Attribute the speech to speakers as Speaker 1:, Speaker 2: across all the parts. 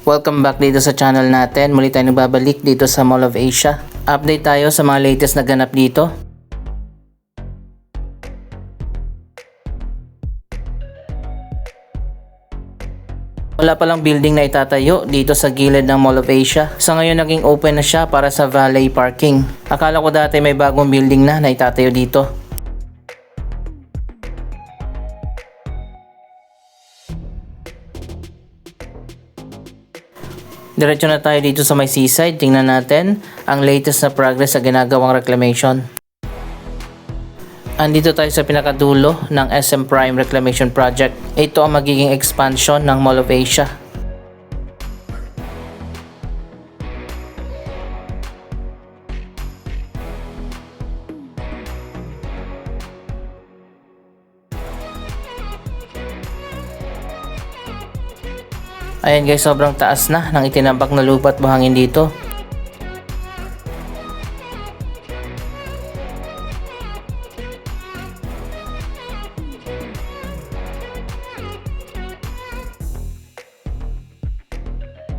Speaker 1: Welcome back dito sa channel natin. Muli tayo nagbabalik dito sa Mall of Asia. Update tayo sa mga latest na ganap dito. Wala palang building na itatayo dito sa gilid ng Mall of Asia. Sa ngayon naging open na siya para sa valet parking. Akala ko dati may bagong building na itatayo dito. Diretso na tayo dito sa may seaside. Tingnan natin ang latest na progress sa ginagawang reclamation. Andito tayo sa pinakadulo ng SM Prime Reclamation Project. Ito ang magiging expansion ng Mall of Asia. Ayan guys, sobrang taas na ng itinambak na lupa at buhangin dito.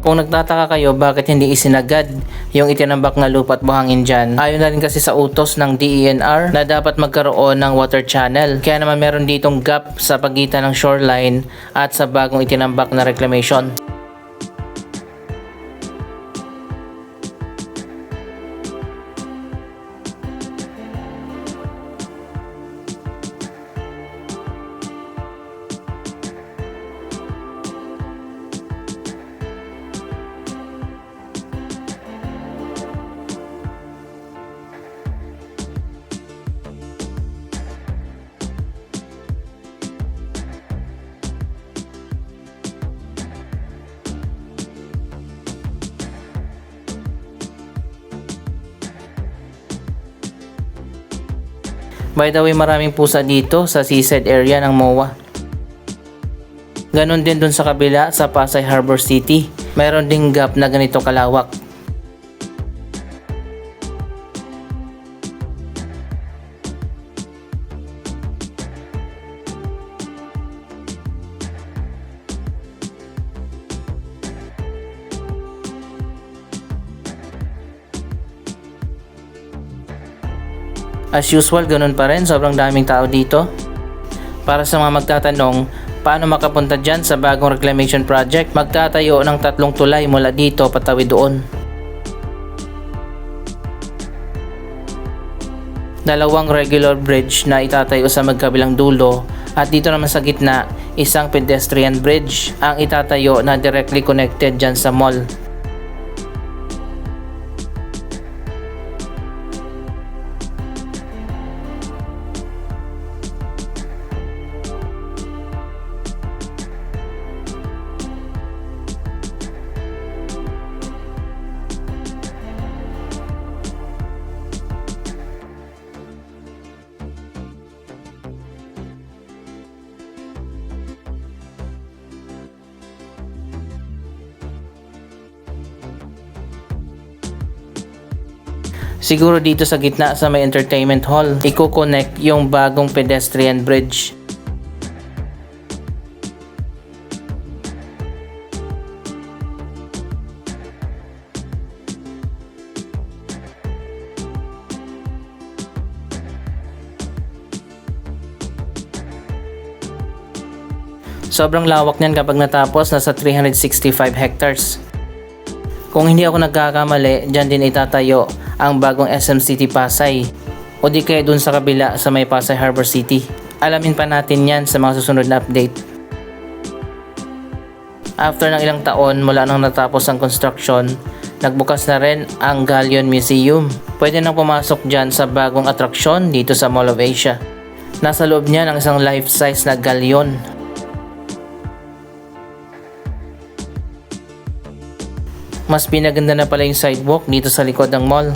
Speaker 1: Kung nagtataka kayo bakit hindi isinagad yung itinambak na lupa at buhangin dyan, ayon na rin kasi sa utos ng DENR na dapat magkaroon ng water channel. Kaya naman meron ditong gap sa pagitan ng shoreline at sa bagong itinambak na reclamation. By the way, maraming pusa dito sa seaside area ng MOA. Ganon din dun sa kabila sa Pasay Harbor City. Mayroon ding gap na ganito kalawak. As usual, ganun pa rin, sobrang daming tao dito. Para sa mga magtatanong, paano makapunta dyan sa bagong reclamation project? Magtatayo ng 3 tulay mula dito patawid doon. 2 regular bridge na itatayo sa magkabilang dulo at dito naman sa gitna, isang pedestrian bridge ang itatayo na directly connected dyan sa mall. Siguro dito sa gitna sa may entertainment hall, i-connect yung bagong pedestrian bridge. Sobrang lawak niyan kapag natapos, nasa 365 hectares. Kung hindi ako nagkakamali, dyan din itatayo ang bagong SM City Pasay o di kaya dun sa kabila sa may Pasay Harbor City. Alamin pa natin yan sa mga susunod na update. After ng ilang taon mula nang natapos ang construction, nagbukas na rin ang Galleon Museum. Pwede nang pumasok dyan sa bagong atraksyon dito sa Mall of Asia. Nasa loob niya ng isang life-size na galleon. Mas pinaganda na pala yung sidewalk dito sa likod ng mall.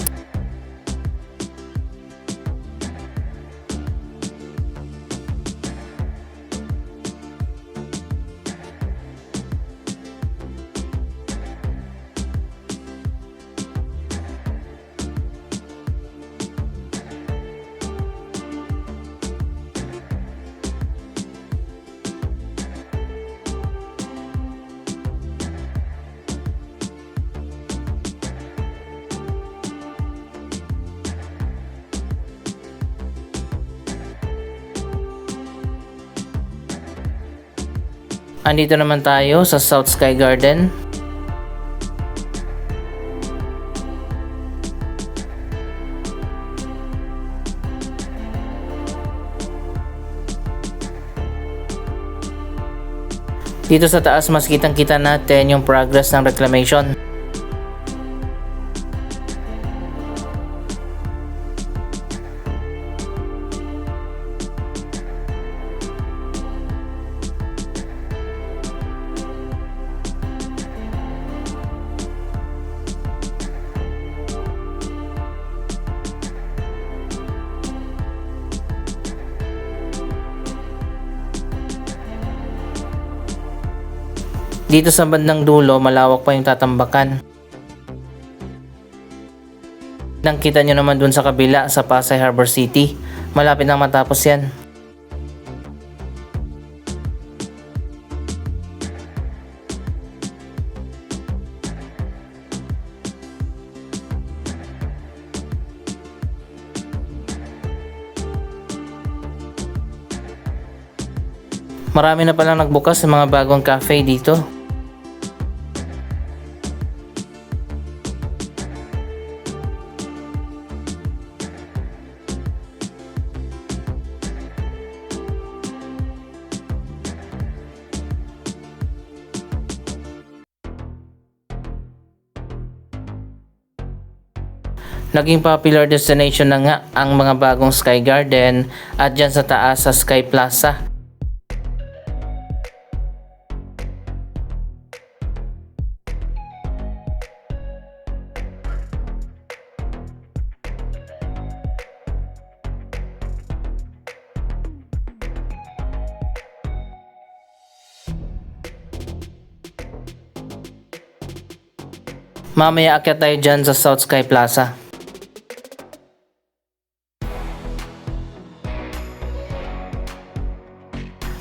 Speaker 1: Andito naman tayo sa South Sky Garden. Dito sa taas mas kitang-kita natin yung progress ng reclamation. Dito sa bandang dulo, malawak pa yung tatambakan. Nakita nyo naman dun sa kabila sa Pasay Harbor City. Malapit na matapos yan. Marami na palang nagbukas ng mga bagong cafe dito. Naging popular destination na nga ang mga bagong Sky Garden at dyan sa taas sa Sky Plaza. Mamaya akyat tayo dyan sa South Sky Plaza.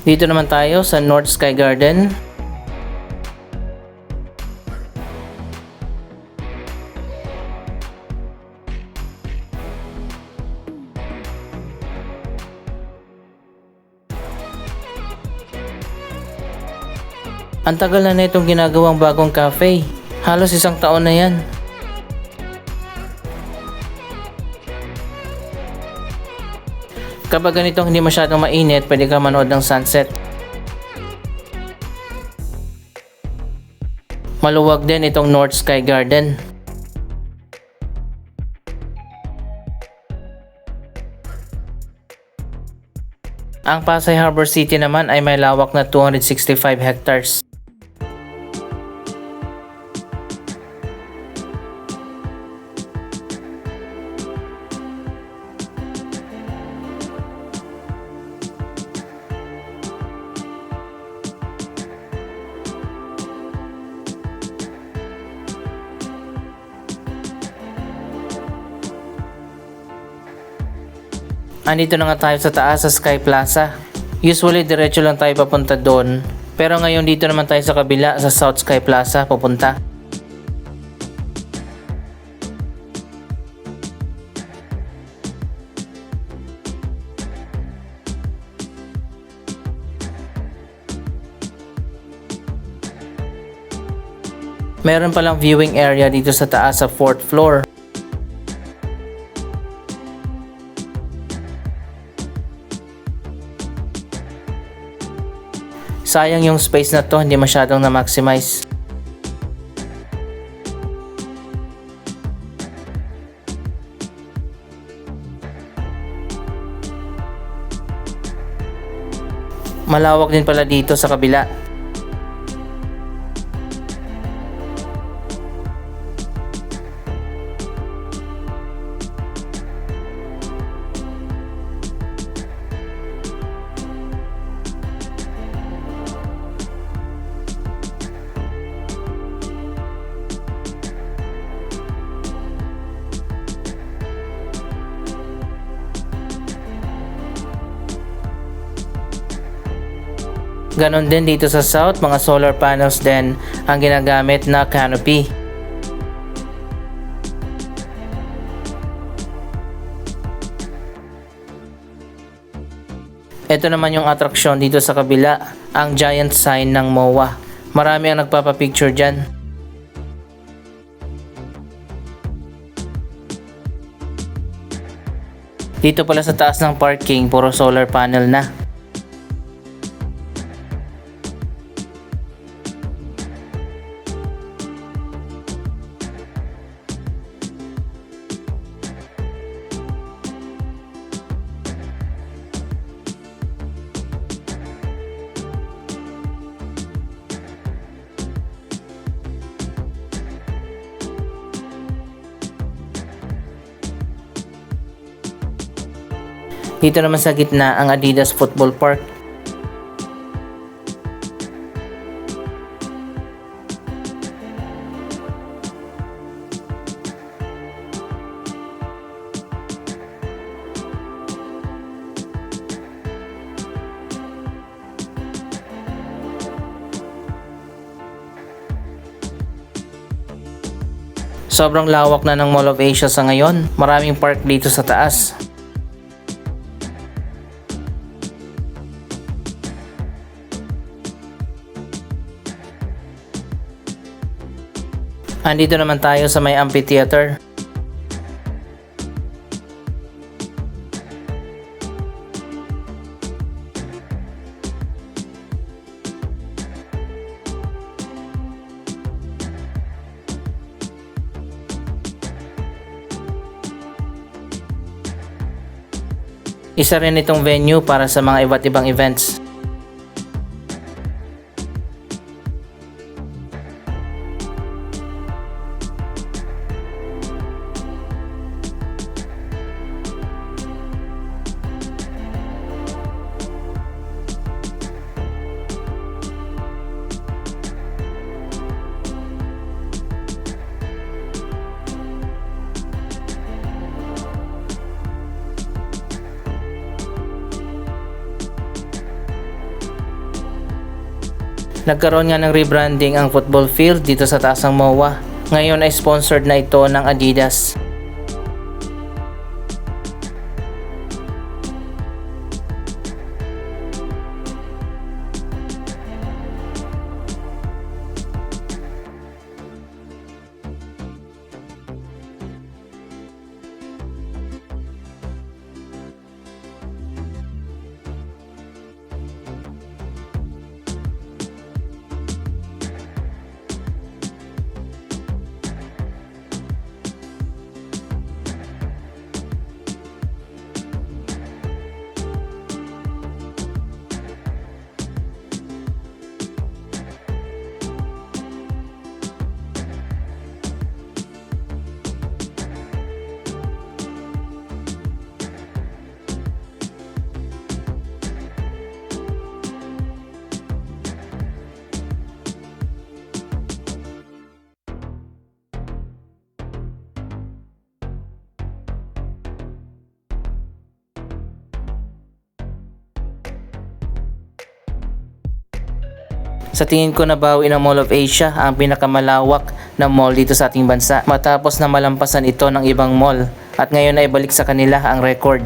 Speaker 1: Dito naman tayo sa North Sky Garden. Ang tagal na itong ginagawang bagong cafe. Halos 1 taon na yan. Kapag ganitong hindi masyadong mainit, pwede ka manood ng sunset. Maluwag din itong North Sky Garden. Ang Pasay Harbor City naman ay may lawak na 265 hectares. Andito na nga tayo sa taas sa Sky Plaza. Usually diretso lang tayo papunta doon, pero ngayon dito naman tayo sa kabila sa South Sky Plaza papunta. Meron palang viewing area dito sa taas sa 4th floor. Sayang yung space na to, hindi masyadong na-maximize. Malawak din pala dito sa kabila. Ganon din dito sa south, mga solar panels din ang ginagamit na canopy. Ito naman yung atraksyon dito sa kabila. ang giant sign ng MOA. Marami ang nagpapapicture dyan. Dito pala sa taas ng parking, puro solar panel na. Dito naman sa gitna ang Adidas Football Park. Sobrang lawak na ng Mall of Asia sa ngayon. Maraming park dito sa taas. Andito naman tayo sa may amphitheater. Isa rin itong venue para sa mga iba't ibang events. Nagkaroon nga ng rebranding ang football field dito sa taas ng MOA. Ngayon ay sponsored na ito ng Adidas. Sa tingin ko, nabawi ng Mall of Asia ang pinakamalawak na mall dito sa ating bansa matapos na malampasan ito ng ibang mall at ngayon ay balik sa kanila ang record.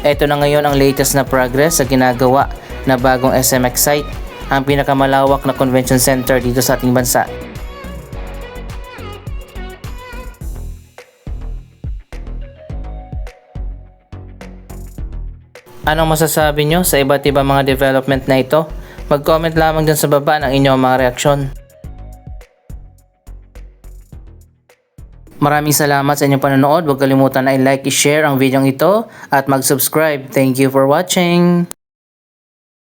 Speaker 1: Ito na ngayon ang latest na progress sa ginagawa na bagong SMX site, ang pinakamalawak na convention center dito sa ating bansa. Anong masasabi nyo sa iba't ibang mga development na ito? Mag-comment lamang dyan sa baba ng inyong mga reaksyon. Maraming salamat sa inyong panonood. Huwag kalimutan na i-like, i-share ang video ito at mag-subscribe. Thank you for watching!